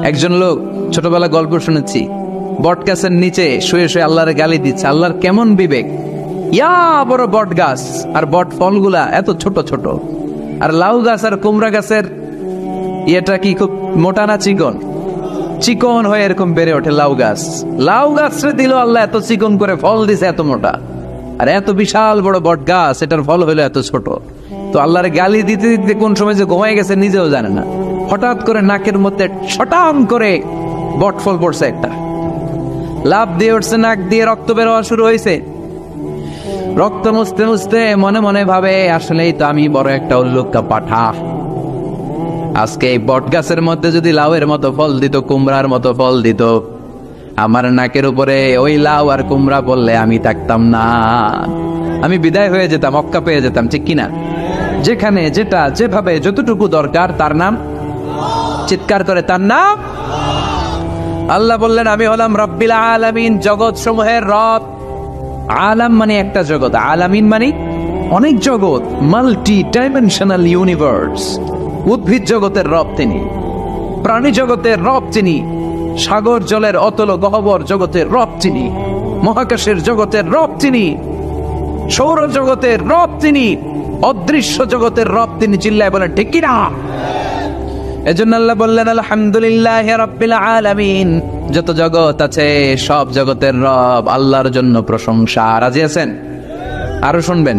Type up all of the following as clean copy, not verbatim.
একজন লোক ছোটবেলা গল্প শুনেছি, বট গাছের নিচে শুয়ে শুয়ে আল্লাহরে গালি দিচ্ছে। আল্লাহর কেমন বিবেক, ইয়া বড় বট গাছ আর বট ফলগুলা এত ছোট ছোট, আর লাউ গাছ আর কুমড়া গাছের ইয়েটা কি খুব মোটা না চিকন? চিকন হয়ে এরকম বেড়ে ওঠে লাউ গাছ। লাউ গাছরে দিল আল্লাহ এত চিকন করে, ফল দিছে এত মোটা। আর এত বিশাল বড় বট গাছ, এটার ফল হইলো এত ছোট। তো আল্লাহর গালি দিতে দিতে কোন সময় যে ঘুমাই গেছে নিজেও জানে না। হঠাৎ করে নাকের মধ্যে ছটাম করে বট ফল পড়ছে একটা, লাভ দিয়ে উঠছে, নাক দিয়ে রক্ত বের হওয়া শুরু হয়েছে। রক্ত মুছতে মুছতে মনে মনে ভাবে, আসলেই তো আমি বড় একটা উল্লুকা পাঠা। আজকে এই বট গাছের মধ্যে যদি লাউয়ের মতো ফল দিত, কুমড়ার মতো ফল দিত, আমার নাকের উপরে ওই লাউ আর কুমড়া বললে আমি থাকতাম না, আমি বিদায় হয়ে যেতাম, অক্কা পেয়ে যেতাম, ঠিক কিনা? যেখানে যেটা যেভাবে যতটুকু দরকার তার নাম, চিৎকার করে তার নাম। আল্লাহ বললেন আমি হলাম রব্বিল আলামিন, জগৎ সমূহের রব। আলাম মানে একটা জগৎ, আলামিন মানে অনেক জগৎ, মাল্টি ডাইমেনশনাল ইউনিভার্স। উদ্ভিদ জগতের রব তিনি, প্রাণী জগতের রব তিনি, সাগর জলের অতল গহ্বর জগতের রব তিনি, মহাকাশের জগতের রব তিনি, সৌর জগতের রব তিনি, অদৃশ্য জগতের রব তিনি। চিল্লায় বলেন ঠিক কিনা? এজন্য আল্লাহ বললেন আলহামদুলিল্লাহ রাব্বিল আলামিন, যত জগৎ আছে সব জগতের রব আল্লাহর জন্য প্রশংসা। রাজি আছেন? আরো শুনবেন,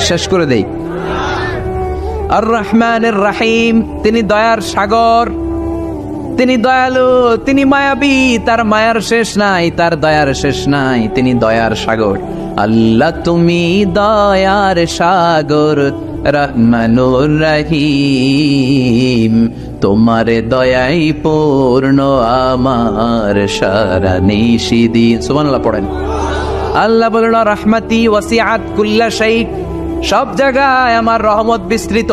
শেষ করে দেই। আর রহমানের রাহিম, তিনি দয়ার সাগর, তিনি দয়ালু, তিনি মায়াবী, তার মায়ার শেষ নাই, তার দয়ার শেষ নাই, তিনি দয়ার সাগর। আল্লাহ তুমি দয়ার সাগর, রহমানুর রহিম, তোমার দয়াই পূর্ণ আমার সারা নিশিদিন। সুবহানাল্লাহ পড়েন। আল্লাহ বলেন রাহমাতি ওয়াসিআত কুল্লা শাই, সব জায়গায় আমার রহমত বিস্তৃত,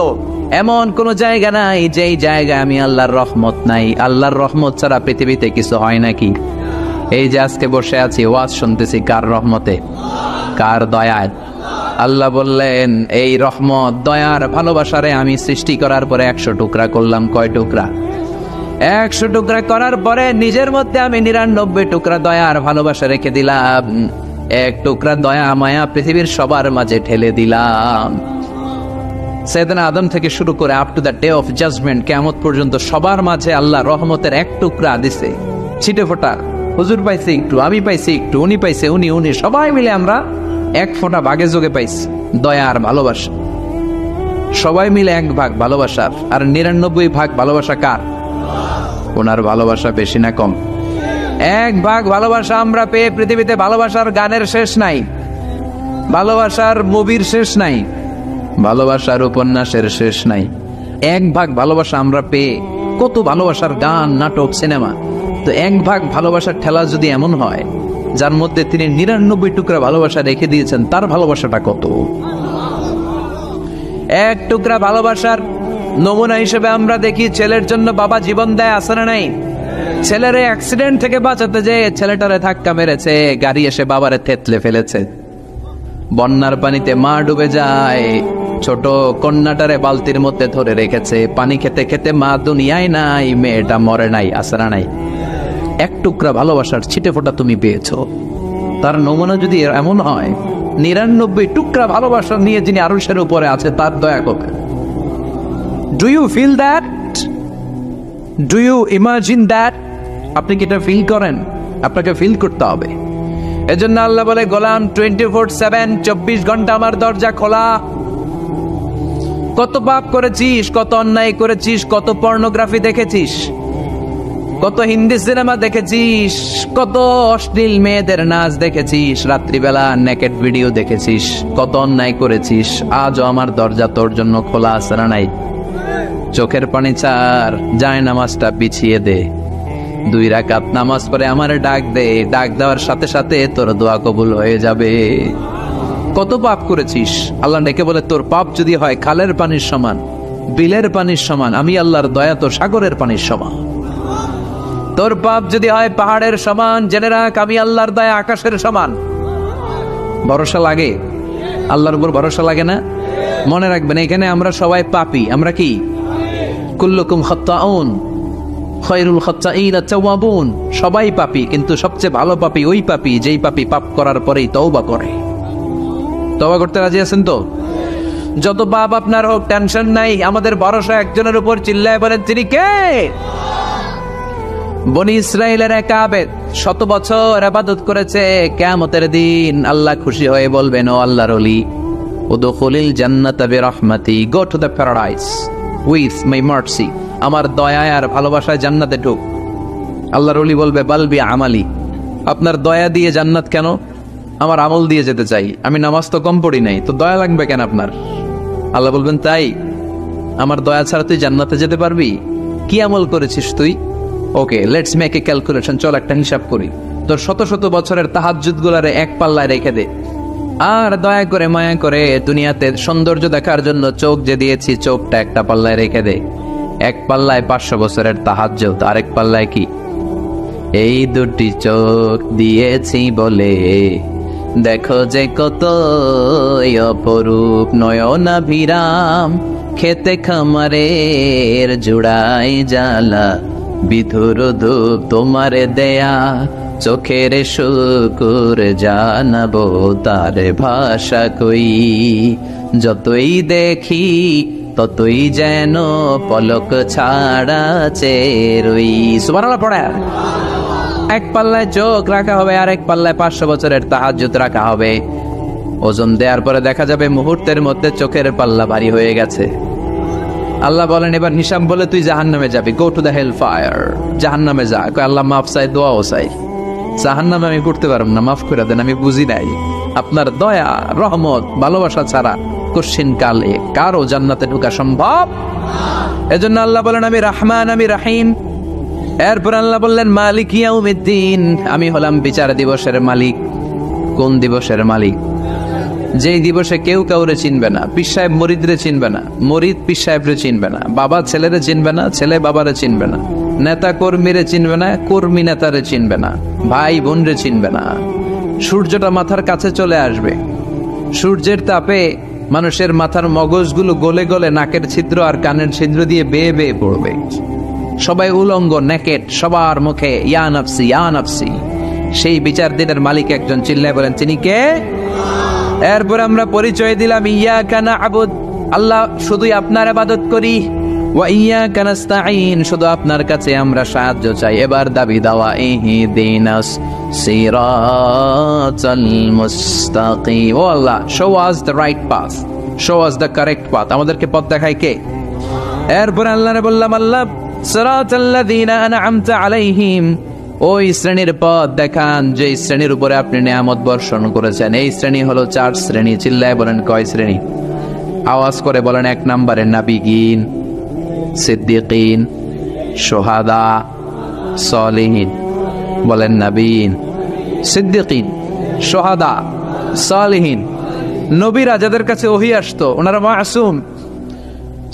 এমন কোন জায়গা নাই যেই জায়গায় আমি আল্লাহর রহমত নাই। আল্লাহর রহমত ছাড়া পৃথিবীতে কিছু হয় নাকি? এই যে আজকে বসে আছি, ওয়াজ শুনতেছি, কার রহমতে? কার দয়ায়? আল্লাহ বললেন এই রহমত, দয়ার, ভালোবাসারে আমি সৃষ্টি করার পরে 100 টুকরা করলাম। কয় টুকরা? 100 টুকরা করার পরে নিজের মধ্যে আমি 99 টুকরা দয়ার ভালোবাসা রেখে দিলাম। 1 টুকরা দয়া মায়া পৃথিবীর সবার মাঝে ঠেলে দিলাম। সাইয়েদনা আদম থেকে শুরু করে up to the day of judgement, কিয়ামত পর্যন্ত সবার মাঝে আল্লাহ রহমতের 1 টুকরা দিছে, ছিটে ফোঁটা। হুজুর পাইছে একটু, আমি পাইছি একটু, উনি পাইছে, উনি সবাই মিলে আমরা 1 ফোঁটা ভাগে যোগে পাইছি দয়া আর ভালোবাসা। সবাই মিলে 1 ভাগ ভালোবাসার, আর 99 ভাগ ভালোবাসা কার? ওনার ভালোবাসা বেশি না কম? 1 ভাগ ভালোবাসা আমরা পেয়ে পৃথিবীতে ভালোবাসার গানের শেষ নাই, ভালোবাসার মুভির শেষ নাই, ভালোবাসার উপন্যাসের শেষ নাই। 1 ভাগ ভালোবাসা আমরা পেয়ে কত ভালোবাসার গান, নাটক, সিনেমা। তো 1 ভাগ ভালোবাসার ঠেলা যদি এমন হয়, যার মধ্যে তিনি 99 টুকরা ভালোবাসা রেখে দিয়েছেন, তার ভালোবাসাটা কত? 1 টুকরা ভালোবাসার নমুনা হিসেবে আমরা দেখি ছেলের জন্য বাবা জীবন দেয়, আছে না নাই? ছেলের অ্যাক্সিডেন্ট থেকে বাঁচাতে যে ছেলেটারে ধাক্কা মেরেছে, গাড়ি এসে বাবারে থেতলে ফেলেছে। বন্যার পানিতে মা ডুবে যায়, ছোট কন্যাটারে বালতির মধ্যে ধরে রেখেছে। পানি খেতে খেতে মা দুনিয়ায় নাই, মেয়েটা মরে নাই, আছে না নাই? 1 টুকরা ভালোবাসার ছিটে ফোঁটা তুমি পেয়েছো। তার নমুনা যদি এমন হয়, 99 টুকরা ভালোবাসা নিয়ে যিনি আরশের উপরে আছে, তার দয়া কবে? Do you feel that? Do you imagine that? আপনি কি এটা ফিল করেন? আপনাকে ফিল করতে হবে। এজন্য আল্লাহ বলে গোলাম 24/7, 24 ঘন্টা আমার দরজা খোলা। কত পাপ করেছিস, কত অন্যায় করেছিস, কত পর্নোগ্রাফি দেখেছিস, কত হিন্দি সিনেমা দেখেছিস, কত অশ্লীল মেয়েদের নাচ দেখেছিস, রাত্রিবেলা নেকেড ভিডিও দেখেছিস, কত অন্যায় করেছিস, আজও আমার দরজা তোর জন্য খোলা আছে না নাই? চোখের পানি ছাড়, যায় নামাজটা পিছিয়ে দে, 2 রাকাত নামাজ পড়ে আমার ডাক দে, ডাক দেওয়ার সাথে সাথে তোর দোয়া কবুল হয়ে যাবে। কত পাপ করেছিস, আল্লাহ ডেকে বলে তোর পাপ যদি হয় খালের পানির সমান, বিলের পানির সমান, আমি আল্লাহর দয়া তো সাগরের পানির সমান। তোর পাপ যদি হয় পাহাড়ের সমান, জেনে রাখ আমি আল্লাহর দয়া আকাশের সমান। ভরসা লাগে? আল্লাহর উপর ভরসা লাগে না? মনে রাখবেন এখানে আমরা সবাই পাপী। আমরা কি? কুল্লুকুম খাত্তাউন, খায়রুল খাত্তাঈনা তাওয়াবুন, সবাই পাপী, কিন্তু সবচেয়ে ভালো পাপী ওই পাপী যেই পাপী পাপ করার পরেই তওবা করে। তওবা করতে রাজি আছেন তো? যত পাপ আপনার হোক, টেনশন নাই, আমাদের ভরসা একজনের উপর। চিল্লায় বলেন, তিনি কে? বনি ইসরাইলের এক আবেদ 100 বছর ইবাদত করেছে। কিয়ামতের দিন আল্লাহ খুশি হয়ে বলবেন, ও আল্লাহর ওলি, উদখুলিল জান্নাতা বিরহমাতি, go to the paradise with my mercy, আমার দয়ায় আর ভালোবাসায় জান্নাতে ঢুক। আল্লাহর ওলি বলবে, বালবি আমালি, আপনার দয়া দিয়ে জান্নাত কেন? আমার আমল দিয়ে যেতে চাই, আমি নামাজ তো কম পড়ি নাই, তো দয়া লাগবে কেন আপনার? আল্লাহ বলবেন, তাই? আমার দয়া ছাড়া তুই জান্নাতে যেতে পারবি? কি আমল করেছিস তুই? ওকে, লেটস মেক এ ক্যালকুলেশন, চল একটা হিসাব করি। তোর শত শত বছরের তাহাজ্জুদ গুলারে এক পাল্লায় রেখে দে, আর দয়া করে মায়া করে দুনিয়াতে সৌন্দর্য দেখার জন্য চোখ যে দিয়েছি, চোখটা একটা পাল্লায় রেখে দে। এক পাল্লায় 500 বছরের তাহাজ্জুদ, আরেক পাল্লায় কি? এই দুটি চোখ দিয়েছি বলে দেখো যে কত অপরূপ নয়নাভিরাম, খেতে খামারের জুড়াই জ্বালা, বিধুর ধূপ তোমারে দেয়া, চোখের শুকুর জানাবো তার ভাষা কই, যতই দেখি ততই যেন পলক ছাড়া চেরই। সুবহানাল্লাহ পড়ে। এক পাল্লায় চোখ রাখা হবে, আর এক পাল্লায় 500 বছরের তাহাজ্জুদ রাখা হবে। ওজন দেওয়ার পরে দেখা যাবে মুহূর্তের মধ্যে চোখের পাল্লা ভারী হয়ে গেছে। আল্লাহ বলেন, এবার হিসাব বলে তুই জাহান্নামে যাবি, go to the hell fire, জাহান্নামে যা। আল্লাহ মাফ চাই, দোয়াও চাই, জাহান্নামে আমি করতে পারব না, মাফ করে দেন, আমি বুঝি নাই। আপনার দয়া, রহমত, ভালোবাসা ছাড়া কঠিন কালে কারো জান্নাতে ঢোকা সম্ভব? এজন্য আল্লাহ বলেন, আমি রহমান, আমি রহিম। এরপর আল্লাহ বললেন, মালিক ইয়াউমিদ্দিন, আমি হলাম বিচার দিবসের মালিক। কোন দিবসের মালিক? যেই দিবসে কেউ কাউরে চিনবে না, পীর সাহেব মরিদরে চিনবে না, মরিদ পীর সাহেবরে চিনবে না, বাবা ছেলেরে চিনবে না, ছেলে বাবারে চিনবে না, নেতা কর্মীরে চিনবে না, কর্মী নেতারে চিনবে না, ভাই বোনরে চিনবে না। সূর্যটা মাথার কাছে চলে আসবে, সূর্যের তাপে মানুষের মাথার মগজগুলো গলে গলে নাকের ছিদ্র আর কানের ছিদ্র দিয়ে বেয়ে বেয়ে পড়বে। সবাই উলঙ্গ, নেকেট, সবার মুখে ইয়া নাফসি, ইয়া নাফসি। সেই বিচার দিনের মালিক একজন, চিল্লায় বলেন, তিনি কে? এরপর আমরা পরিচয় দিলাম, ইয়াকা না'বুদ, আল্লাহ শুধুই আপনার ইবাদত করি, ওয়া ইয়াকা নাস্তাঈন, শুধু আপনার কাছে আমরা সাহায্য চাই। এবার দাবি দাওয়া, ইহদিনাস সিরাতাল মুস্তাকিম, ও Allah, show us the right path, show us the correct path, আমাদেরকে পথ দেখায় কে? এরপর আল্লাহরে বললাম, আল্লাহ সিরাতাল্লাযীনা আন'আমতা আলাইহিম, ওই শ্রেণীর পথ দেখান যে শ্রেণীর উপরে আপনি নিয়ামত বর্ষণ করেছেন। এই শ্রেণী হলো 4 শ্রেণী। চিল্লায় বলেন, কয় শ্রেণী? আওয়াজ করে বলেন। 1 নম্বরে নাবিয়িন, সিদ্দিকিন, শুহাদা, সালিহিন। বলেন, নাবিয়িন, সিদ্দিকিন, শুহাদা, সালিহিন। নবীরা যাদের কাছে ওহী আসতো ওনারা মাসুম।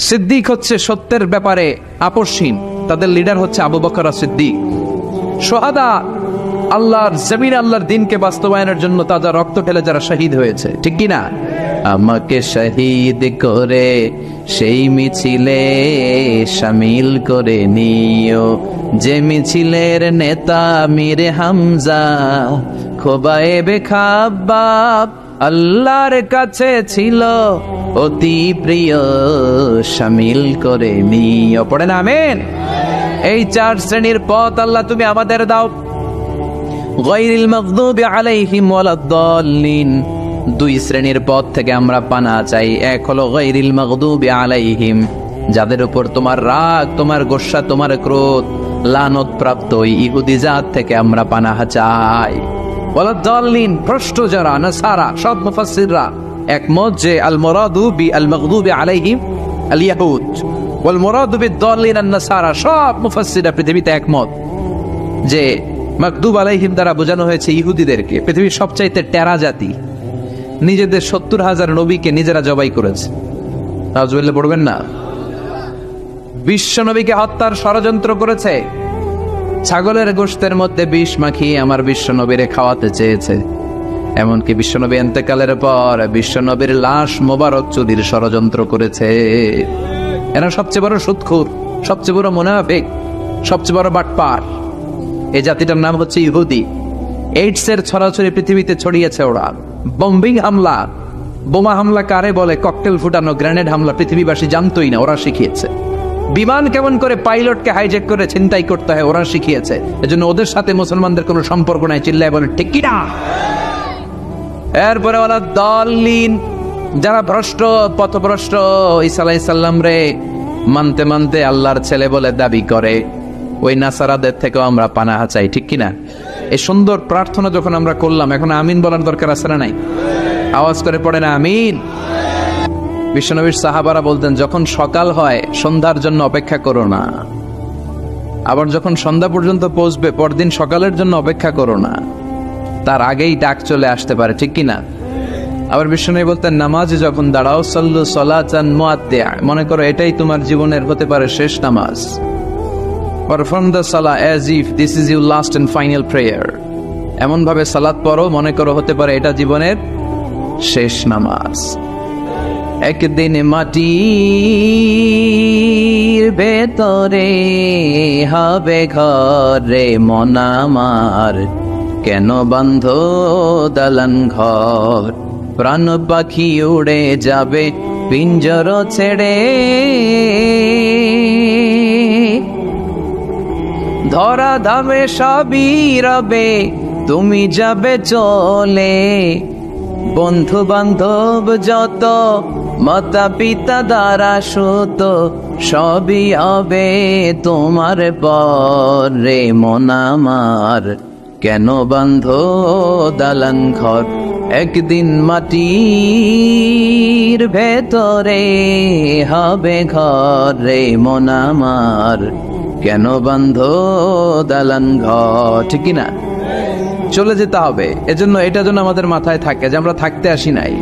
সিদ্দিক হচ্ছে সত্যের ব্যাপারে আপসহীন, তাদের লিডার হচ্ছে আবু বকর সিদ্দিক। শুহাদা আল্লাহর জমিনে আল্লাহর দ্বীনকে বাস্তবায়নের জন্য তাজা রক্ত ঢেলে যারা শহীদ হয়েছে, ঠিক কি না? আমাকে শহীদ করে সেই মিছিলে শামিল করে নিও, যে মিছিলের নেতা মীর হামজা, খোবায়েবে খাব্বাব আল্লাহর কাছে ছিল অতি প্রিয়, শামিল করে নিও। পড়েন আমিন। এই 4 শ্রেণীর পথ আল্লাহ তুমি আমাদের দাও। গায়রিল মাগদুবি আলাইহিম ওয়ালাদ-দাল্লিন, 2 শ্রেণীর পথ থেকে আমরা পানা চাই। এক হলো গায়রিল মাগদুবি আলাইহিম, যাদের উপর তোমার রাগ, তোমার গোসা, তোমার ক্রোধ, লানত প্রাপ্ত ওই ইহুদি জাত থেকে আমরা পানাহ চাই। ওয়ালাদ-দাল্লিন, ভ্রষ্ট যারা, নাসারা। সব মুফাসসিররা একমত যে আল মুরাদু বি আল মাগদুবি আলাইহিম আল ইয়াহুদ ওয়াল মুরাদু বিদ-দাল্লিন আন-নাসারা। সব মুফাসসিররা পৃথিবীতে একমত যে মাগদুব আলাইহিম দ্বারা বোঝানো হয়েছে ইহুদিদেরকে। পৃথিবীর সবচাইতে টেরা জাতি, নিজেদের 70,000 নবীকে নিজেরা জবাই করেছে। নাউজুবিল্লাহ পড়বেন না? বিশ্ব নবীকে হত্যার ষড়যন্ত্র করেছে। ছাগলের গোশতের মধ্যে বিষ মাখিয়ে আমার বিশ্ব নবীরে খাওয়াতে চেয়েছে। এমনকি বিশ্ব নবী ইন্তেকালের পর বিশ্ব নবীর লাশ মোবারক চুরির ষড়যন্ত্র করেছে। এরা সবচেয়ে বড় সুদখোর, সবচেয়ে বড় মুনাফিক। সবচেয়ে বড় বাটপার। এই জাতিটার নাম হচ্ছে ইহুদি। এইডসের ছড়াছড়ি পৃথিবীতে ছড়িয়েছে ওরা। বম্বিং হামলা, বোমা হামলা কারে বলে, ককটেল ফুটানো, গ্রেনেড হামলা পৃথিবীবাসী জানতোই না, ওরা শিখিয়েছে। বিমান কেমন করে পাইলটকে হাইজ্যাক করে ছিনতাই করতে হয়, ওরা শিখিয়েছে। এজন্য ওদের সাথে মুসলমানদের কোনো সম্পর্ক নাই। চিল্লায় বলে ঠিক কি না? এরপরে ওরা দলিন, যারা ভ্রষ্ট, পথভ্রষ্ট, ঈসা আলাইহিস সালাম রে মানতে মানতে আল্লাহর ছেলে বলে দাবি করে, ওই নাসারাদের থেকেও আমরা পানাহা চাই। ঠিক কিনা? এই সুন্দর প্রার্থনা যখন আমরা করলাম, এখন আমিন বলার দরকার আছে না নাই? আওয়াজ করে পড়ে না আমিন। বিশ্বনবীর সাহাবারা বলতেন, যখন সকাল হয় সন্ধ্যার জন্য অপেক্ষা করো না, আবার যখন সন্ধ্যা পর্যন্ত পৌঁছবে পরদিন সকালের জন্য অপেক্ষা করো না, তার আগেই ডাক চলে আসতে পারে। ঠিক কিনা? আবার বিশ্বনবী বলতেন, নামাজে যখন দাঁড়াও, সাল্লু সালাতান মুআদ্দিয়া, মনে করো এটাই তোমার জীবনের হতে পারে শেষ নামাজ। পারফর্ম দ্য সালাহ as if this is your last and final prayer. এমন ভাবে সালাত পড়ো মনে করো হতে পারে এটা জীবনের শেষ নামাজ। একদিন মাটির ভেতরে হবে ঘরে মন আমার, কেন বান্ধ দালান ঘর, প্রাণ পাখি উড়ে যাবে পিঞ্জর ছেড়ে, ধরা ধামে সবই রবে তুমি যাবে চলে, বন্ধু বান্ধব যত মাতা পিতা দ্বারা সুত সবই হবে তোমার পরে মন আমার, কেন বান্ধ দালান ঘর, একদিন মাটির ভেতরে হবে ঘরে মন আমার, কেন বান্ধ দালান ঘর। ঠিক কিনা? চলে যেতে হবে। এজন্য এটা যেন আমাদের মাথায় থাকে যে আমরা থাকতে আসি নাই,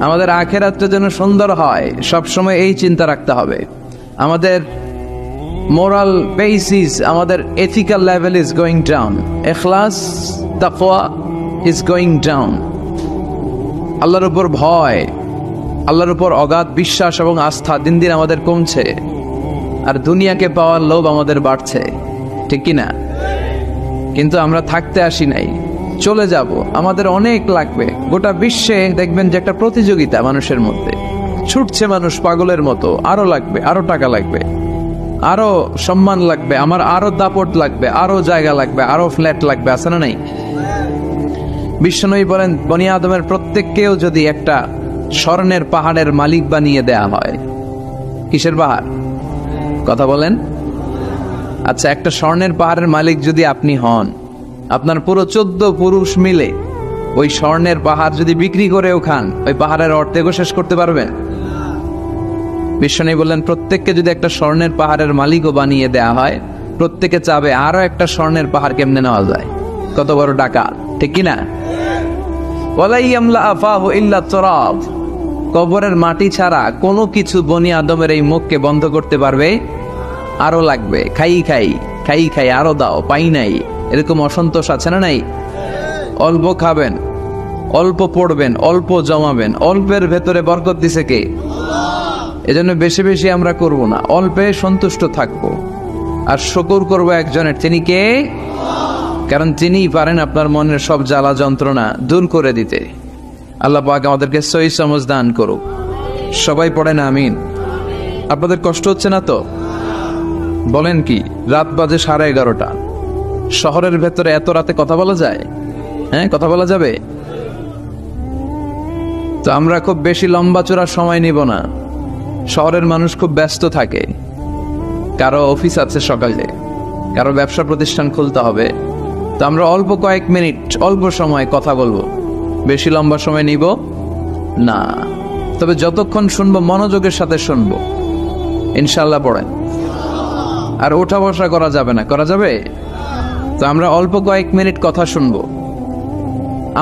আমাদের আখিরাতটা যেন সুন্দর হয়, সবসময় এই চিন্তা রাখতে হবে। আমাদের মোরাল বেসিস, আমাদের ethical level is going down, ইখলাস তাকওয়া ইজ গোয়িং ডাউন। আল্লাহর উপর ভয়, আল্লাহর উপর অগাধ বিশ্বাস এবং আস্থা দিন দিন আমাদের কমছে, আর দুনিয়াকে পাওয়ার লোভ আমাদের বাড়ছে। ঠিক কিনা? কিন্তু আমরা থাকতে আসি নাই, চলে যাব। আমাদের অনেক লাগবে। গোটা বিশ্বে দেখবেন যে একটা প্রতিযোগিতা মানুষের মধ্যে, ছুটছে মানুষ পাগলের মতো। আরো লাগবে, আরো টাকা লাগবে, আরো সম্মান লাগবে, আমার আরো দাপট লাগবে, আরো জায়গা লাগবে, আরো ফ্ল্যাট লাগবে। আছে না নাই? বিশ্বনবী বলেন, বনি আদমের প্রত্যেককেও যদি একটা স্বর্ণের পাহাড়ের মালিক বানিয়ে দেয়া হয়। কিসের পাহাড়? কথা বলেন। আচ্ছা, একটা স্বর্ণের পাহাড়ের মালিক যদি আপনি হন, আপনার পুরো 14 পুরুষ মিলে ওই স্বর্ণের পাহাড় যদি বিক্রি করেও খান, ওই পাহাড়ের অর্ধেকও শেষ করতে পারবেন? বিশ্বনবী বললেন, প্রত্যেককে যদি একটা স্বর্ণের পাহাড়ের মালিকও বানিয়ে দেয়া হয়, প্রত্যেকে চাবে আরো একটা স্বর্ণের পাহাড় কেমনে নেওয়া যায়। কত বড় ডাকাত! ঠিক কিনা? ওয়ালাই ইয়ামলা আফাহু ইল্লা তুরাব, কবরের মাটি ছাড়া কোনো কিছু বনি আদমের এই মুখকে বন্ধ করতে পারবে? আরো লাগবে, খাই খাই খাই খাই, আরো দাও, পাই নাই, এরকম অসন্তোষ আছে না নাই? অল্প খাবেন, অল্প পড়বেন, অল্প জমাবেন, অল্পের ভেতরে বরকত দিছে কে? এজন্য বেশি বেশি আমরা করব না, অল্পে সন্তুষ্ট থাকবো, আর শুকর করব একজনের। তিনি কে? কারণ তিনিই পারেন আপনার মনের সব জ্বালা যন্ত্রণা দূর করে দিতে। আল্লাহ পাক আমাদেরকে সহি সমঝ দান করুক। সবাই পড়েন আমিন। আপনাদের কষ্ট হচ্ছে না তো? বলেন কি, রাত বাজে 11:30, শহরের ভেতরে এত রাতে কথা বলা যায়? হ্যাঁ, কথা বলা যাবে? তো আমরা খুব বেশি লম্বা চড়ার সময় নিব না। শহরের মানুষ খুব ব্যস্ত থাকে, কারো অফিস আছে সকালে, কারো ব্যবসা প্রতিষ্ঠান খুলতে হবে। তো আমরা অল্প কয়েক মিনিট, অল্প সময় কথা বলবো, বেশি লম্বা সময় নিব না। তবে যতক্ষণ শুনবো মনোযোগের সাথে শুনবো, ইনশাল্লাহ পড়েন। আর ওঠা বসা করা যাবে না। করা যাবে? তো আমরা অল্প কয়েক মিনিট কথা শুনবো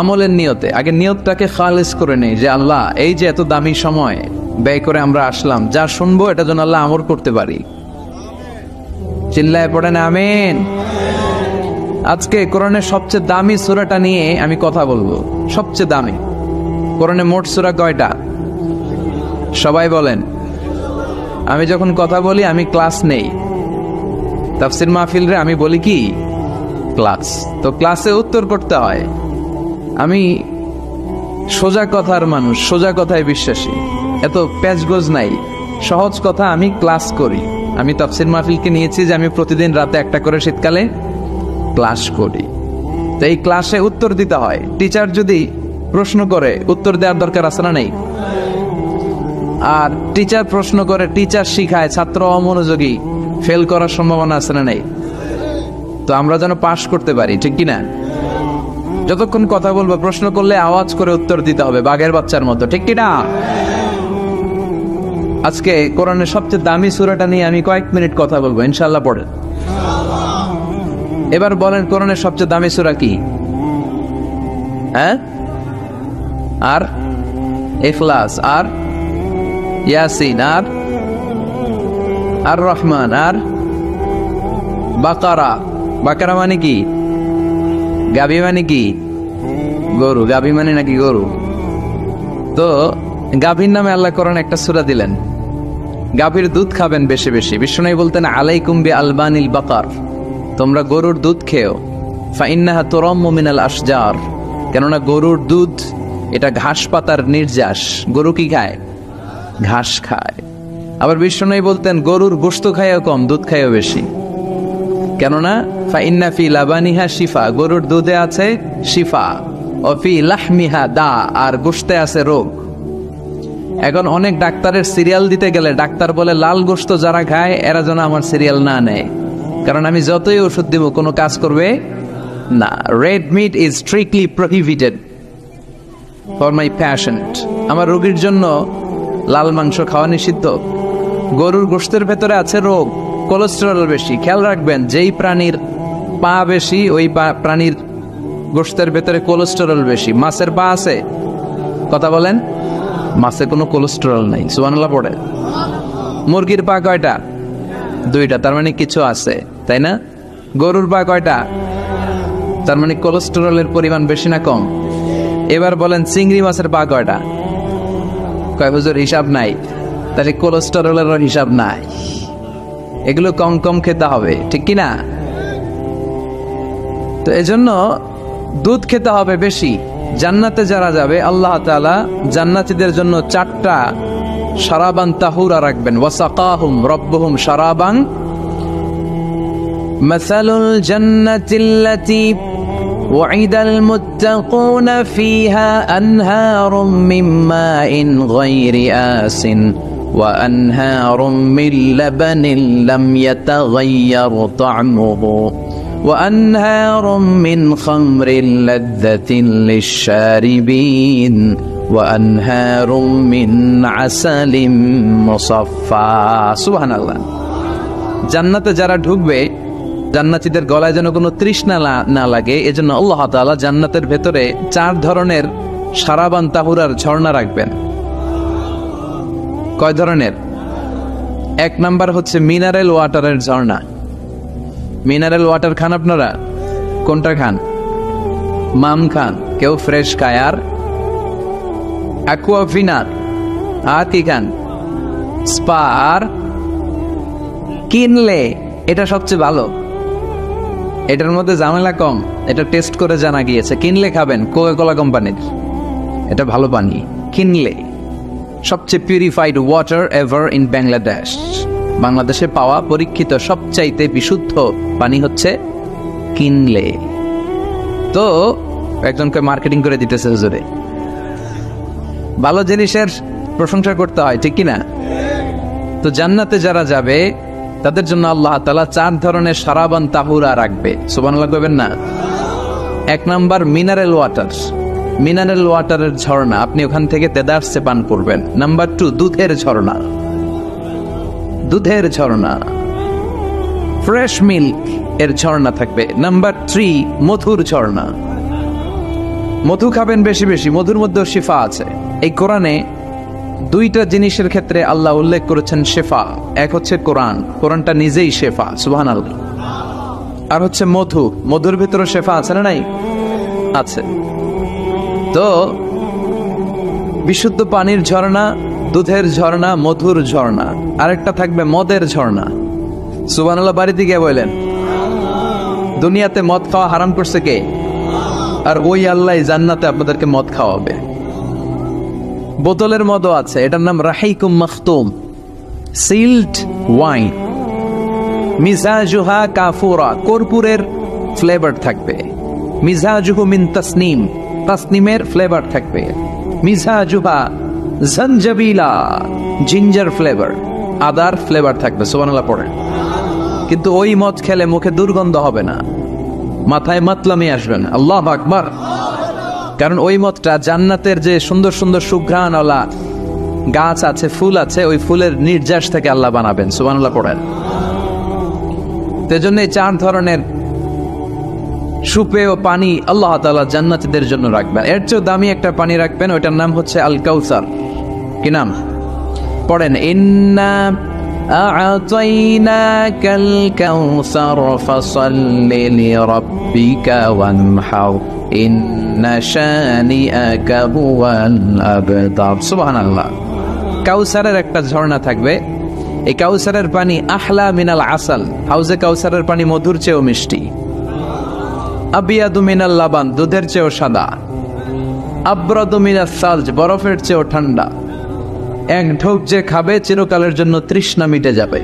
আমলের নিয়তে। আগে নিয়তটাকে খালিস করে নেই যে আল্লাহ, এই যে এত দামি সময় ব্যয় করে আমরা আসলাম, যা শুনবো এটা যেন আল্লাহ আমল করতে পারি। চিল্লায় পড়েন আমিন। আজকে কোরআনের সবচেয়ে দামি সূরাটা নিয়ে আমি কথা বলবো। সবচেয়ে দামি। কোরআনে মোট সূরা কয়টা? সবাই বলেন। আমি যখন কথা বলি আমি ক্লাস নেই, তাফসির মাহফিল রে আমি বলি কি ক্লাস। তো ক্লাসে উত্তর করতে হয়। আমি সোজা কথার মানুষ, সোজা কথায় বিশ্বাসী, এত প্যাচগোজ নাই, সহজ কথা। আমি ক্লাস করি। আমি তাফসির মাহফিলকে নিয়েছি যে আমি প্রতিদিন রাতে একটা করে শীতকালে ক্লাস করি। তো এই ক্লাসে উত্তর দিতে হয়। টিচার যদি প্রশ্ন করে উত্তর দেওয়ার দরকার আছে না নেই? আর টিচার প্রশ্ন করে, টিচার শিখায়, ছাত্র অমনোযোগী, ফেল করার সম্ভাবনা আছে না নেই? তো আমরা যেন পাশ করতে পারি, ঠিক কিনা? যতক্ষণ কথা বলবো, প্রশ্ন করলে আওয়াজ করে উত্তর দিতে হবে, বাঘের বাচ্চার মতো, ঠিক কিনা? আজকে কোরআনের সবচেয়ে দামি সূরাটা নিয়ে আমি কয়েক মিনিট কথা বলবো, ইনশাআল্লাহ। পড়েন। এবার বলেন কোরআনের সবচেয়ে দামি সূরা কি? হ্যাঁ? আর ইখলাস, আর ইয়াসিন, আর রহমান, আর বাকারা। বাকারা মানে কি? গাভী মানে কি? গরু। গাভী মানে নাকি গরু? তো গাভীর নামে আল্লাহ কোরআন একটা সূরা দিলেন। গাভীর দুধ খাবেন বেশি বেশি। বিষ্ণু বলতেন আলাইকুম বি আলবানিল বাকার, তোমরা গরুর দুধ খেও। ফাইন্নাহা তুরাম্মু মিনাল আশজার, কেননা গরুর দুধ এটা ঘাস পাতার নির্যাস। গরু কি খায়? ঘাস খায়। আবার বিষ্ণু বলতেন গরুর গোশত খায়ও কম, দুধ খায়ও বেশি, কেননা ফাইন্না ফি লাবানিহা শিফা, গরুর দুধে আছে শিফা, ও ফি লাহমিহা দা, আর গোশতে আছে রোগ। এখন অনেক ডাক্তারের সিরিয়াল দিতে গেলে ডাক্তার বলে লাল গোশত যারা খায় এরা যেন আমার সিরিয়াল না নেয়, কারণ আমি যতই ওষুধ দিব কোনো কাজ করবে না। Red meat is strictly prohibited for my patient, আমার রোগীর জন্য লাল মাংস খাওয়া নিষিদ্ধ। গরুর গোশতের ভেতরে আছে রোগ, কোলেস্টেরল বেশি। খেয়াল রাখবেন, যেই প্রাণীর পা বেশি ওই প্রাণীর গোশতের ভেতরে কোলেস্টেরল বেশি। মাছের পা আছে? কথা বলেন। মাছে কোনো কোলেস্টেরল নাই, সুবহানাল্লাহ পড়ে। মুরগির পা কয়টা? দুইটা, তার মানে কিছু আছে, তাই না? গরুর পা কয়টা? তার মানে কোলেস্টেরলের পরিমাণ বেশি না কম? এবার বলেন চিংড়ি মাছের পা কয়টা? কয় হুজুর হিসাব নাই। তাহলে কোলেস্টেরলেরও হিসাব নাই। এগুলো কম কম খেতে হবে, ঠিক কিনা? তো এজন্য দুধ খেতে হবে বেশি। জান্নাতে যারা যাবে আল্লাহ তাআলা জান্নাতীদের জন্য 4টা শারাবান তাহুরা রাখবেন। ওয়াসাকাহুম রাব্বুহুম শারাবান মাসালুল জান্নাতিল্লাতী ওয়াইদাল মুত্তাকুনা ফিহা আনহারুম মিন মাইন গায়রি আসিন ওয়া আনহারুম মিন লাবানিন লাম ইয়াতাগায়্যার তা'মুহু وأنهار من خمر لذة للشاربين وأنهار من عسل مصفى سبحان الله। জান্নাতে যারা ঢুকবে জান্নাতীদের গলায় যেন কোনো তৃষ্ণা না লাগে, এজন্য আল্লাহ তাআলা জান্নাতের ভেতরে 4 ধরনের শারাবান তাহুরার ঝর্ণা রাখবেন। কয় ধরনের? 1 নাম্বার হচ্ছে মিনারেল ওয়াটারের ঝর্ণা। মিনারেল ওয়াটার খান আপনারা? কোনটা খান? মাম খান, কেউ ফ্রেশ খায়, আর অ্যাকুয়াফিনা, আর কি খান? স্পা, আর কিনলে। এটা সবচেয়ে ভালো, এটার মধ্যে ঝামেলা কম, এটা টেস্ট করে জানা গিয়েছে। কিনলে খাবেন, কোকা-কোলা কোম্পানির, এটা ভালো পানি। কিনলে সবচেয়ে purified water ever in Bangladesh. বাংলাদেশে পাওয়া পরীক্ষিত সবচাইতে বিশুদ্ধ পানি হচ্ছে কিনলে। তো একজনকে মার্কেটিং করে দিতেছে হুজুরে। ভালো জিনিসের প্রশংসা করতে হয়, ঠিক কিনা? তো জান্নাতে যারা যাবে তাদের জন্য আল্লাহ তাআলা 4 ধরনের শারাবান তাহুরা রাখবে। সুবহানাল্লাহ কইবেন না? 1 নাম্বার মিনারেল ওয়াটার, মিনারেল ওয়াটারের ঝর্ণা, আপনি ওখান থেকে তেদারসে পান করবেন। নাম্বার 2 দুধের ঝর্ণা, দুধের ঝর্ণা, ফ্রেশ মিল্ক এর ঝর্ণা থাকবে। নাম্বার 3 মধুর ঝর্ণা, মধু খাবেন বেশি বেশি, মধুর মধ্যেও শিফা আছে। এই কোরআনে 2টা জিনিসের ক্ষেত্রে আল্লাহ উল্লেখ করেছেন শেফা। এক হচ্ছে কোরআন, কোরআনটা নিজেই শেফা, সুবহানাল্লাহ। আর হচ্ছে মধু, মধুর ভিতরে শেফা আছে না নাই? আছে। তো বিশুদ্ধ পানির ঝর্ণা, দুধের ঝর্ণা, মধুর ঝর্ণা, আরেকটা থাকবে মদের ঝর্ণা। সুবহানাল্লাহ বাড়িতে গিয়ে বলেন দুনিয়াতে মদ খাওয়া হারাম করছে কে? আর ওই আল্লাহ জান্নাতে আপনাদেরকে মদ খাওয়াবে। বোতলের মদও আছে, এটার নাম রাহিকুম মাখতুম, সিল্ড ওয়াইন। মিজাজুহা কাফুরা, কর্পূরের ফ্লেভার থাকবে। মিজাজুহু মিন তাসনিম, তাসনিমের ফ্লেভার থাকবে। মিজাজুহা জানজাবিলা, জিঞ্জার ফ্লেভার, আদার ফ্লেভার থাকবে। সুবহানাল্লাহ পড়ে। কিন্তু ওই মদ খেলে মুখে দুর্গন্ধ হবে না, মাথায় মাতলামি আসবে না। আল্লাহু আকবার। কারণ ওই মদটা জান্নাতের যে সুন্দর সুন্দর সুঘ্রাণওয়ালা গাছ আছে, ফুল আছে, ওই ফুলের নির্যাস থেকে আল্লাহ বানাবেন। সুবহানাল্লাহ পড়েন। সেজন্য এই 4 ধরনের সুপেয় পানি আল্লাহ তাআলা জান্নাতীদের জন্য রাখবেন। এর চেয়ে দামি একটা পানি রাখবেন, ওইটার নাম হচ্ছে আল কাউসার। কি নাম? পড়েন, ইন্না আ'তাইনাকাল কাউসার ফাসাল্লি লিরাব্বিকা ওয়ানহার ইন্না শানিআকা হুয়াল আবতার। সুবহানাল্লাহ। কাউসারের একটা ঝর্ণা থাকবে, এই কাউসারের পানি আহলা মিনাল আসাল, হাউজে কাউসারের পানি মধুর চেয়েও মিষ্টি। আবিয়াদু মিনাল লাবান, দুধের চেয়েও সাদা। আবরাদু মিনাস সালজ, বরফের চেয়েও ঠান্ডা। এক ঢোক যে খাবে চিরকালের জন্য তৃষ্ণা মিটে যাবে।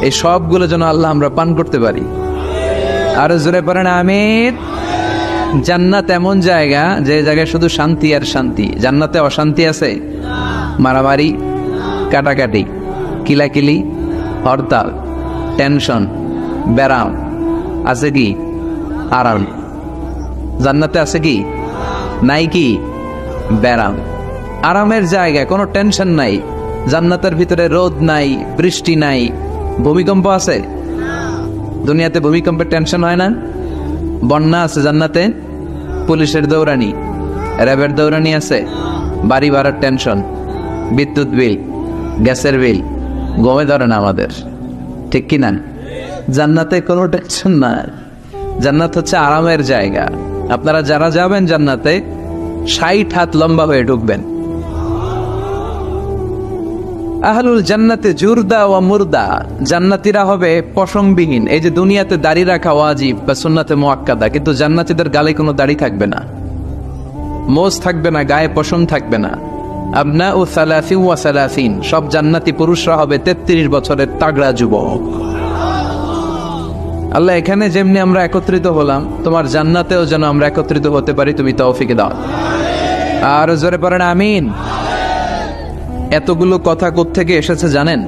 এই সবগুলো যেন আল্লাহ আমরা পান করতে পারি। আর জোরে পড়েন আমিন। জান্নাত এমন জায়গা, যে জায়গায় শুধু শান্তি আর শান্তি। জান্নাতে অশান্তি আছে? মারামারি, কাটাকাটি, কিলাকিলি, হরতাল, টেনশন, ব্যারাম আছে কি? আরাম। জান্নাতে আছে কি? নাই কি? ব্যারাম। আরামের জায়গায় কোনো টেনশন নাই। জান্নাতের ভিতরে রোদ নাই, বৃষ্টি নাই, ভূমিকম্প আছে? দুনিয়াতে ভূমিকম্পের টেনশন হয় না? বন্যা আছে জান্নাতে? পুলিশের দৌড়ানি, র্যাবের দৌড়ানি আছে? বাড়ি ভাড়ার টেনশন, বিদ্যুৎ বিল, গ্যাসের বিল, গমে ধরে না আমাদের, ঠিক কিনা? জান্নাতে কোনো টেনশন নাই। জান্নাত হচ্ছে আরামের জায়গা। আপনারা যারা যাবেন জান্নাতে 60 হাত লম্বা হয়ে ঢুকবেন। আহলুল জান্নাতে জুরদা ওয়া মুরদা, জান্নাতীরা হবে পশমবিহীন। এই যে দুনিয়াতে দাড়ি রাখা ওয়াজিব বা সুন্নাতে মুআক্কাদা, কিন্তু জান্নাতীদের গালে কোনো দাড়ি থাকবে না, মোজ থাকবে না, গায়ে পশম থাকবে না। আবনাউ সালাসিন ওয়া সালাসিন, সব জান্নাতি পুরুষরা হবে 33 বছরের তাগড়া যুবক। আল্লাহ, এখানে যেমনি আমরা একত্রিত হলাম, তোমার জান্নাতেও যেন আমরা একত্রিত হতে পারি, তুমি তৌফিক দাও। আর জোরে পড়েন আমিন। এতগুলো কথা কোত্থেকে এসেছে জানেন?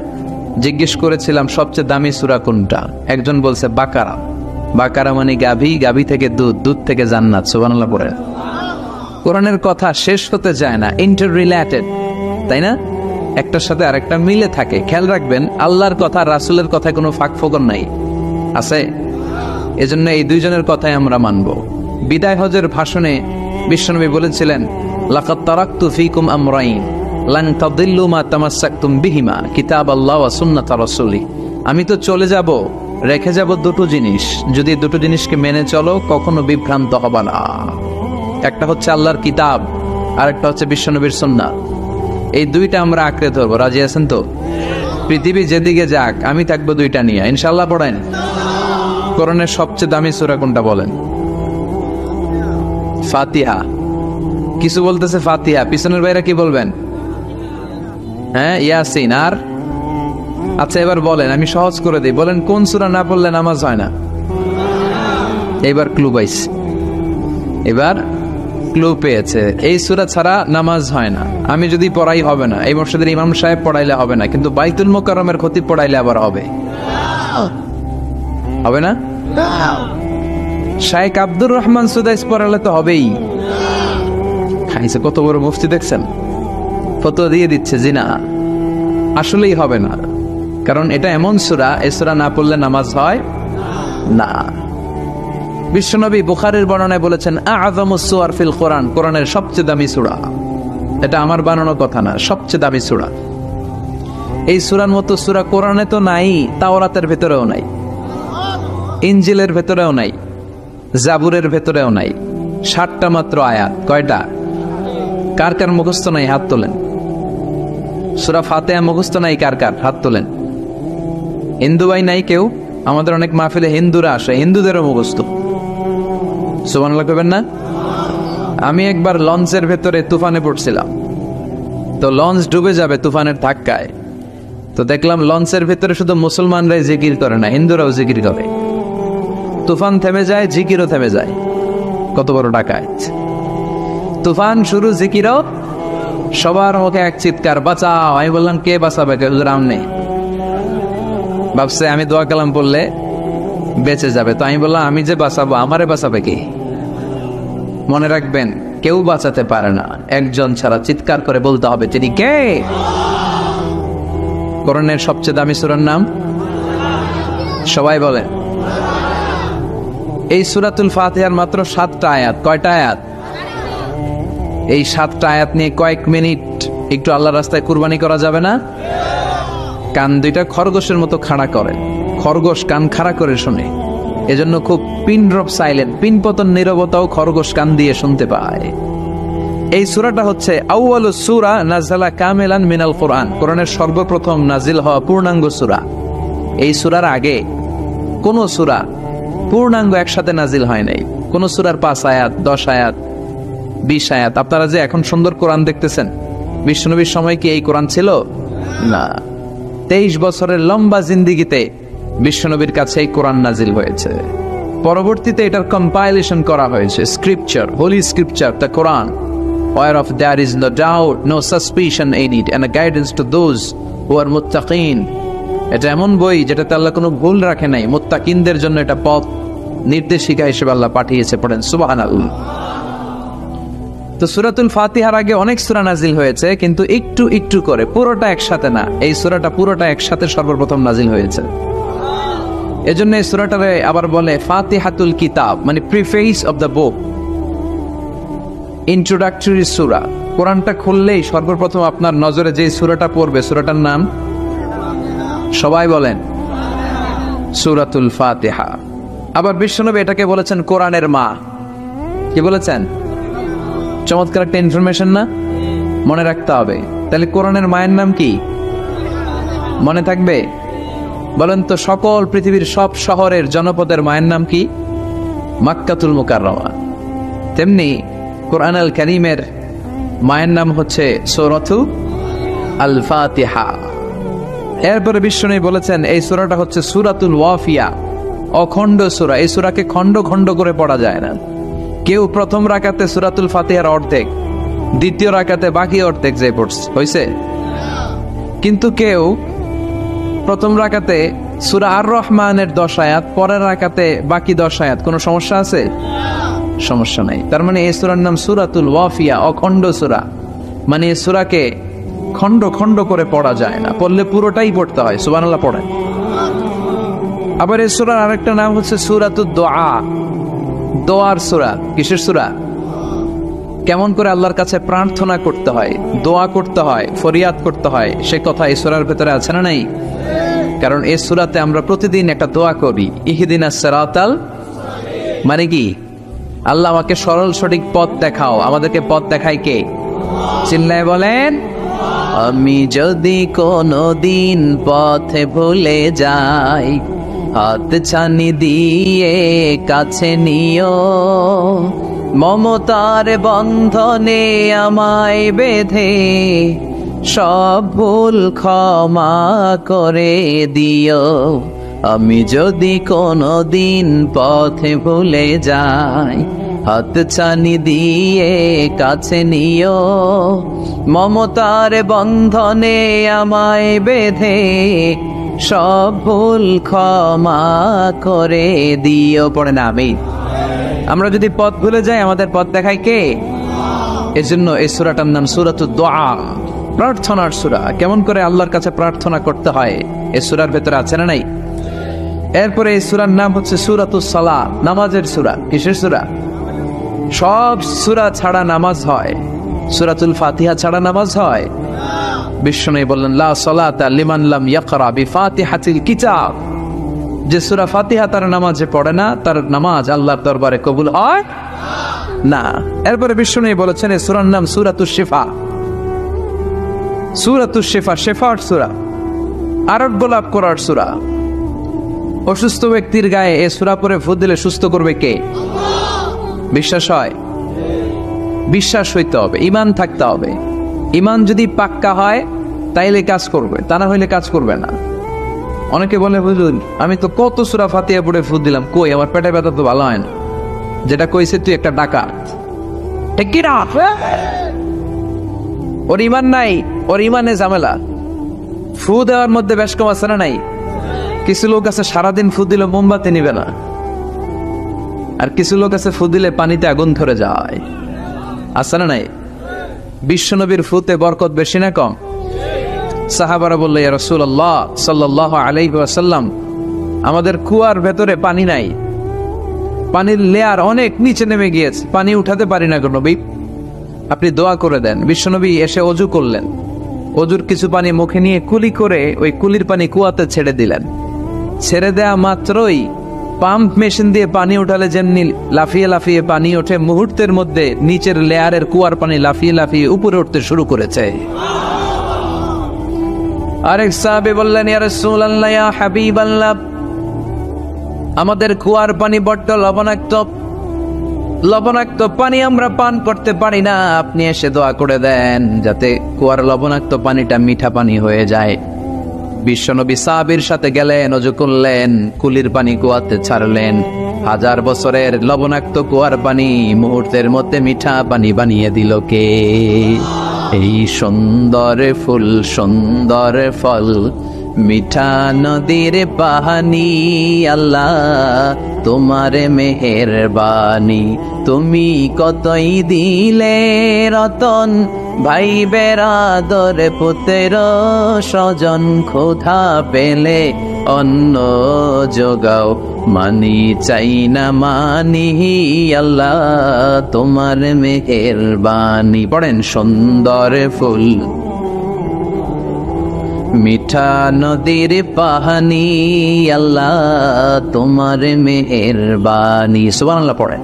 জিজ্ঞেস করেছিলাম সবচেয়ে দামি সূরা কোনটা? একজন বলছে বাকারা। বাকারা মানে গাভী, গাভী থেকে দুধ, দুধ থেকে জান্নাত। সুবহানাল্লাহ পড়ে। কোরআনের কথা শেষ হতে যায় না, ইন্টার রিলেটেড, তাই না? একটার সাথে আরেকটা মিলে থাকে। খেয়াল রাখবেন, আল্লাহর কথা রাসূলের কথায় কোনো ফাঁক ফোকর নাই, আছে? এজন্য এই দুইজনের কথাই আমরা মানব। বিদায় হজের ভাষণে বিশ্বনবী বলেছিলেন, লাকাদ তারাকতু ফীকুম আমরাইন লান তাদিল্লু মা তামাসসাকতুম বিহিমা কিতাবাল্লাহ ওয়া সুন্নাত রাসূলি। আমি তো চলে যাব, রেখে যাব দুটো জিনিস, যদি দুটো জিনিসকে মেনে চলো কখনো বিভ্রান্ত হবে না। একটা হচ্ছে আল্লাহর কিতাব, আর একটা হচ্ছে বিশ্বনবীর সুন্নাহ। এই দুইটা আমরা আঁকড়ে ধরবো। রাজি আছেন তো? পৃথিবী যেদিকে যাক, আমি থাকবো দুইটা নিয়ে, ইনশাআল্লাহ। পড়েন, কোরআনের সবচেয়ে দামি সূরা কোনটা বলেন? ফাতিহা। কিছু বলতেছে ফাতিহা, পিছনের ভাইরা কি বলবেন? হ্যাঁ, ইয়াসিন। আর আচ্ছা, এবার বলেন, আমি সহজ করে দিই, বলেন কোন সূরা না পড়লে নামাজ হয় না? এবার ক্লু পাইছে, এবার ক্লু পেয়েছে। এই সূরা ছাড়া নামাজ হয় না। আমি যদি পড়াই হবে না, এই মসজিদের ইমাম সাহেব পড়াইলে হবে না, কিন্তু বাইতুল মুকাররমের খতিব পড়াইলে আবার হবে। হবে না? শাইখ আব্দুর রহমান সুদাইস পড়ালে তো হবেই। খাইছে কত বড় মুফতি দেখছেন, ফতোয়া দিয়ে দিচ্ছে জি না, আসলেই হবে না। কারণ এটা এমন সূরা, এই সূরা না পড়লে নামাজ হয় না। বিশ্বনবী বুখারীর বর্ণনায় বলেছেন, আ'যামুস সুওয়ার ফিল কোরআন, কোরআনের সবচেয়ে দামি সূরা। এটা আমার বানানো কথা না, সবচেয়ে দামি সূরা। এই সূরার মতো সূরা কোরআনে তো নাই, তাওরাতের ভেতরেও নাই, ইনজিলের ভেতরেও নাই, জাবুরের ভেতরেও নাই। 60টা মাত্র আয়াত। কয়টা? কার কার মুখস্থ নাই? হাত তোলেন। সূরা ফাতিহা মুখস্থ নাই কার কার? হাত তোলেন। হিন্দু ভাই নাই কেউ? আমাদের অনেক মাহফিলে হিন্দুরা আসে, হিন্দুদেরও মুখস্থ। সুবহানাল্লাহ কইবেন না? আমি একবার লঞ্চের ভেতরে তুফানে পড়ছিলাম, তো লঞ্চ ডুবে যাবে তুফানের ধাক্কায়। তো দেখলাম লঞ্চের ভেতরে শুধু মুসলমানরাই জিকির করে না, হিন্দুরাও জিকির করে। তুফান থেমে যায়, জিকিরও থেমে যায়। কত বড় ডাকাত! তুফান শুরু, জিকিরও। সবার মুখে এক চিৎকার, বাঁচাও। আমি বললাম, কে বাঁচাবে? হুজুর আমনে। ভাবছে আমি দোয়া কালাম পড়লে বেঁচে যাবে। তো আমি বললাম, আমি যে বাঁচাবো, আমারে বাঁচাবে কি? মনে রাখবেন, কেউ বাঁচাতে পারে না, একজন ছাড়া। চিৎকার করে বলতে হবে, তিনি কে? কোরআনের সবচেয়ে দামি সূরার নাম সবাই বলেন। এই সূরাতুল ফাতিহার মাত্র 7টা আয়াত। কয়টা আয়াত? এই 7টা আয়াত নিয়ে কয়েক মিনিট একটু আল্লাহর রাস্তায় কুরবানি করা যাবে না? কান দুইটা খরগোশের মতো খাড়া করে। খরগোশ কান খাড়া করে শোনে, এজন্য খুব পিন ড্রপ সাইলেন্ট, পিন পতন নীরবতাও খরগোশ কান দিয়ে শুনতে পায়। এই সূরাটা হচ্ছে আউয়ালুস সূরা নাযালা কামিলান মিনাল কোরআন, কোরআনের সর্বপ্রথম নাজিল হওয়া পূর্ণাঙ্গ সূরা। এই সূরার আগে কোন সূরা পূর্ণাঙ্গ একসাথে নাজিল হয় নাই। কোন সূরার 5 আয়াত, 10 আয়াত, 20 আয়াত। আপনারা যে এখন সুন্দর কোরআন দেখতেছেন, বিশ্বনবীর সময় কি এই কোরআন ছিল? না। 23 বছরের লম্বা জিন্দিগিতে বিশ্বনবীর কাছে এই কোরআন নাজিল হয়েছে। পরবর্তীতে এটার কম্পাইলেশন করা হয়েছে, scripture, holy scripture, the Quran, whereof there is no doubt, no suspicion in it, and a guidance to those who are muttaqin. এটা এমন বই যেটাতে আল্লাহ কোনো ভুল রাখে নাই। মুত্তাকিনদের জন্য এটা পথ নির্দেশিকা হিসেবে আল্লাহ পাঠিয়েছে। পড়েন সুবহানাল্লাহ। তো সূরাতুল ফাতিহার আগে অনেক সূরা নাজিল হয়েছে, কিন্তু একটু একটু করে, পুরোটা একসাথে না। এই সূরাটা পুরোটা একসাথে সর্বপ্রথম নাজিল হয়েছে। এজন্য এই সূরাটারে আবার বলে ফাতিহাতুল কিতাব, মানে preface of the book, introductory সূরা। কোরআনটা খুললেই সর্বপ্রথম আপনার নজরে যে সূরাটা পড়বে, সূরাটার নাম সবাই বলেন সূরাতুল ফাতিহা। আবার বিশ্বনবী এটাকে বলেছেন কোরআনের মা। কি বলেছেন? চমৎকার একটা ইনফরমেশন না? মনে রাখতে হবে। তাহলে কোরআনের মায়ের নাম কি? মনে থাকবে? বলেন তো, সকল পৃথিবীর সব শহরের জনপদের মায়ের নাম কি? মাক্কাতুল মুকাররমা। তেমনি কোরআন আল কারীমের মায়ের নাম হচ্ছে সূরাতু আল ফাতিহা। এরপরে বিশ্বনবী বলেছেন এই সূরাটা হচ্ছে সূরাতুল ওয়াফিয়া, অখণ্ড সূরা। এই সূরাকে খণ্ড খণ্ড করে পড়া যায় না। কেউ প্রথম রাকাতে সূরাতুল ফাতিহার অর্ধেক, দ্বিতীয় রাকাতে বাকি অর্ধেক যে পড়ছে হইছে। কিন্তু কেউ প্রথম রাকাতে সূরা আর রহমানের 10 আয়াত, পরের রাকাতে বাকি 10 আয়াত। কোনো সমস্যা আছে? সমস্যা নাই। তার মানে এই সূরার নাম সূরাতুল ওয়াফিয়া, অখণ্ড সূরা। মানে এই সূরাকে খণ্ড খণ্ড করে পড়া যায় না, পড়লে পুরোটাই পড়তে হয়। সুবহানাল্লাহ পড়েন। আবার এই সূরার আরেকটা নাম হচ্ছে সূরাতুদ দুআ, দোয়ার সূরা। কিসের সূরা? কেমন করে আল্লাহর কাছে প্রার্থনা করতে হয়, দোয়া করতে হয়, ফরিয়াদ করতে হয়, সে কথা এই সূরার ভেতরে আছে না নাই? কারণ এই সূরাতে আমরা প্রতিদিন একটা দোয়া করি, ইহদিনাস সিরাতাল, মানে কি? আল্লাহ আমাকে সরল সঠিক পথ দেখাও। আমাদেরকে পথ দেখায় কে? চিল্লায় বলেন, আমি যদি কোনদিন পথে ভুলে যাই, হাত ছানি দিয়ে কাছে নিও, মমতার বন্ধনে আমায় বেঁধে সব ভুল ক্ষমা করে দিও। আমি যদি কোনদিন পথে ভুলে যাই, হাত ছানি দিয়ে কাছে নিও, মমতার বন্ধনে আমায় বেঁধে সব ভুল ক্ষমা করে দিও। পড়ে না আমি? আমরা যদি পথ ভুলে যাই, আমাদের পথ দেখায় কে? এজন্য এই সূরাটার নাম সূরাতুদ দুআ, প্রার্থনার সূরা। কেমন করে আল্লাহর কাছে প্রার্থনা করতে হয় এই সূরার ভেতরে আছে না নাই? এরপরে এই সূরার নাম হচ্ছে সূরাতুস সালাত, নামাজের সূরা। কিসের সূরা? সব সূরা ছাড়া নামাজ হয়, সূরাতুল ফাতিহা ছাড়া নামাজ হয়? বিশ্বনবী বললেন, লা সালাতা লিমান লাম ইয়াকরা বিফাতিহাতিল কিতাব। যে সূরা ফাতিহা তার নামাজে পড়ে না, তার নামাজ আল্লাহর দরবারে কবুল হয় না। এরপরে বিশ্বনবী বলেছেন এই সূরার নাম সূরাতুশ শিফা। সূরাতুশ শিফা, শেফার সূরা, আরোগ্য লাভ করার সূরা। অসুস্থ ব্যক্তির গায়ে এ সূরা পড়ে ফু দিলে সুস্থ করবে কে? বিশ্বাস হয়? বিশ্বাস হইতে হবে, ঈমান থাকতে হবে। ঈমান যদি পাক্কা হয় তাইলে কাজ করবে, তা না হইলে কাজ করবে না। অনেকে বলে হুজুর আমি তো কত সূরা ফাতিহা পড়ে ফু দিলাম, কই আমার পেটে ব্যথা তো ভালো হয় না। যেটা কইছে তুই একটা ডাকাত, ঠিক কি না? ওর ঈমান নাই, ওর ঈমানে ঝামেলা। ফু দেওয়ার মধ্যে বেশ কম আছে না নাই? কিছু লোক আছে সারাদিন ফু দিলে মোমবাতি নিবে না, আর কিছু লোক আছে ফু দিলে পানিতে আগুন ধরে যায়, আছে না নাই? বিশ্বনবীর ফুতে বরকত বেশি না কম? সাহাবারা বলল ইয়া রাসূলুল্লাহ সাল্লাল্লাহু আলাইহি ওয়াসাল্লাম, আমাদের কুয়ার ভেতরে পানি নাই, পানির লেয়ার অনেক নিচে নেমে গিয়েছে, পানি উঠাতে পারি না গো নবী, আপনি দোয়া করে দেন। বিশ্বনবী এসে অজু করলেন, অজুর কিছু পানি মুখে নিয়ে কুলি করে ওই কুলির পানি কুয়াতে ছেড়ে দিলেন। ছেড়ে দেয়া মাত্রই পাম্প মেশিন দিয়ে পানি উঠালে যেমনি লাফিয়ে লাফিয়ে পানি ওঠে, মুহূর্তের মধ্যে নিচের লেয়ারের কুয়ার পানি লাফিয়ে লাফিয়ে উপরে উঠতে শুরু করেছে। আরেক সাহাবী বললেন ইয়া রাসূলুল্লাহ ইয়া হাবিবাল্লাহ, আমাদের কুয়ার পানি বড্ড লবণাক্ত, লবণাক্ত পানি আমরা পান করতে পারি না, আপনি এসে দোয়া করে দেন যাতে কুয়ার লবণাক্ত পানিটা মিঠা পানি হয়ে যায়। বিশ্বনবী সাহাবীর সাথে গেলেন, ওযু করলেন, কুলির পানি কুয়াতে ছাড়লেন। 1000 বছরের লবণাক্ত কুয়ার পানি মুহূর্তের মধ্যে মিঠা পানি বানিয়ে দিল কে? এই সুন্দর ফুল সুন্দর ফল মিঠা নদীর পানি, আল্লাহ তোমার মেহেরবানি, তুমি কতই দিলে রতন, ভাই বেরাদর পুত্র স্বজন, ক্ষুধা পেলে অন্ন যোগাও, মানি চাই না মানি, আল্লাহ তোমার মেহেরবানি। পড়েন সুন্দর ফুল মিঠা নদীর পানি, আল্লাহ তোমার মেহেরবানি। সুবহানাল্লাহ পড়েন।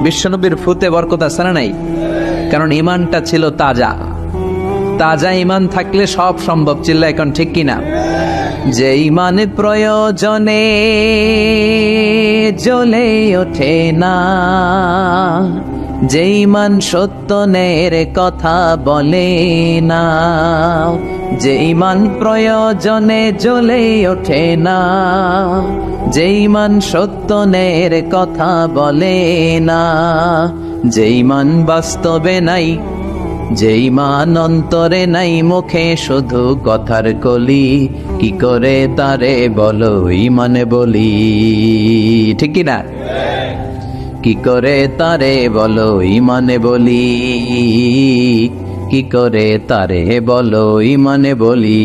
বিশ্বনবীর ফুতে বরকত আছে না নাই? কারণ ঈমানটা ছিল তাজা। তাজা ঈমান থাকলে সব সম্ভব। চিল্লা এখন ঠিক কিনা? যে ঈমান প্রয়োজনে জ্বলে ওঠে না, যে ঈমান সত্যনের কথা বলে না, যে ঈমান প্রয়োজনে জ্বলে ওঠে না, যে ঈমান সত্যনের কথা বলে না, যে ঈমান বাস্তবে নাই, যে ঈমান অন্তরে নাই, মুখে শুধু কথার কলি, কি করে তারে বলো ঈমানে বলি, ঠিক কি না? কি করে তারে বলো ঈমানে বলি, কি করে তারে বলো ঈমানে বলি।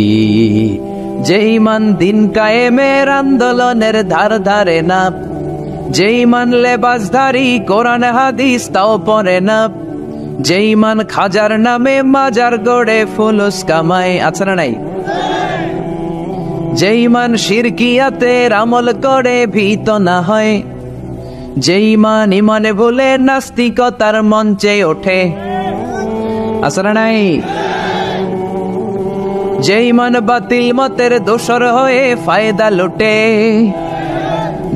যে ঈমান দিন কায়েমের আন্দোলনের ধার ধারে না, যে ঈমান লেবাসধারী কোরআন হাদিস তাও পড়ে না, যে ঈমান খাজার নামে মাজার গড়ে ফুলুস কামায়, আছে না নাই? যে ঈমান শিরকিয়াতের আমল করে ভীত না হয়, যে ঈমান ঈমানে ভুলে নাস্তিকতার মঞ্চে ওঠে, আছে না নাই? যে ঈমান বাতিল মতের দোসর হয়ে ফায়দা লুটে,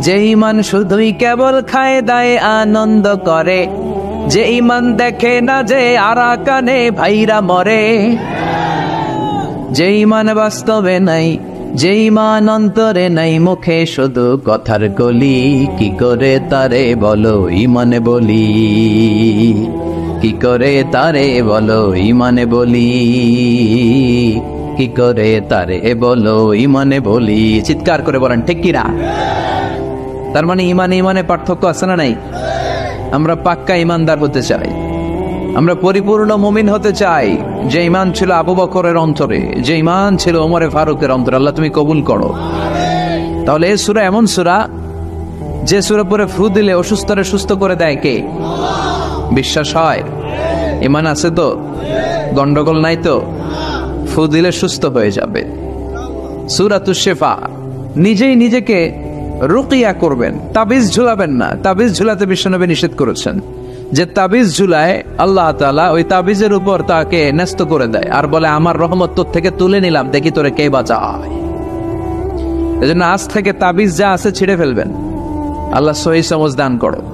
যে ঈমান শুধুই কেবল খায় দায় আনন্দ করে, যে ঈমান দেখে না যে আরাকানে ভাইরা মরে, যে ঈমান বাস্তবে নাই, যে ঈমান অন্তরে নাই, মুখে শুধু কথার কলি, কি করে তারে বলো ঈমানে বলি, কি করে তারে বলো ঈমানে বলি, কি করে তারে বলো ঈমানে বলি। চিৎকার করে বলেন ঠিক কিনা? তার মানে ঈমানে ঈমানে পার্থক্য আছে না নাই? আমরা পাক্কা ঈমানদার হতে চাই, আমরা পরিপূর্ণ মুমিন হতে চাই। যে ঈমান ছিল আবু বকরের অন্তরে, যে ঈমান ছিল ওমরে ফারুকের অন্তরে, আল্লাহ তুমি কবুল করো। তাহলে এই সূরা এমন সূরা যে সূরা পরে ফু দিলে অসুস্থরে সুস্থ করে দেয় কে? বিশ্বাস হয়? ঈমান আছে তো? গন্ডগোল নাই তো? ফু দিলে সুস্থ হয়ে যাবে। সূরাতুশ শিফা। নিজেই নিজেকে রুকিয়া করবেন, তাবিজ ঝুলাবেন না। তাবিজ ঝুলাতে বিশ্বনবী নিষেধ করেছেন। যে তাবিজ ঝুলায় আল্লাহ তাআলা ওই তাবিজের উপর তাকে ন্যস্ত করে দেয় আর বলে আমার রহমত তোর থেকে তুলে নিলাম, দেখি তোরে কে বাঁচায়। এজন্য আজ থেকে তাবিজ যা আছে ছিঁড়ে ফেলবেন। আল্লাহ সহি সমঝ দান করো।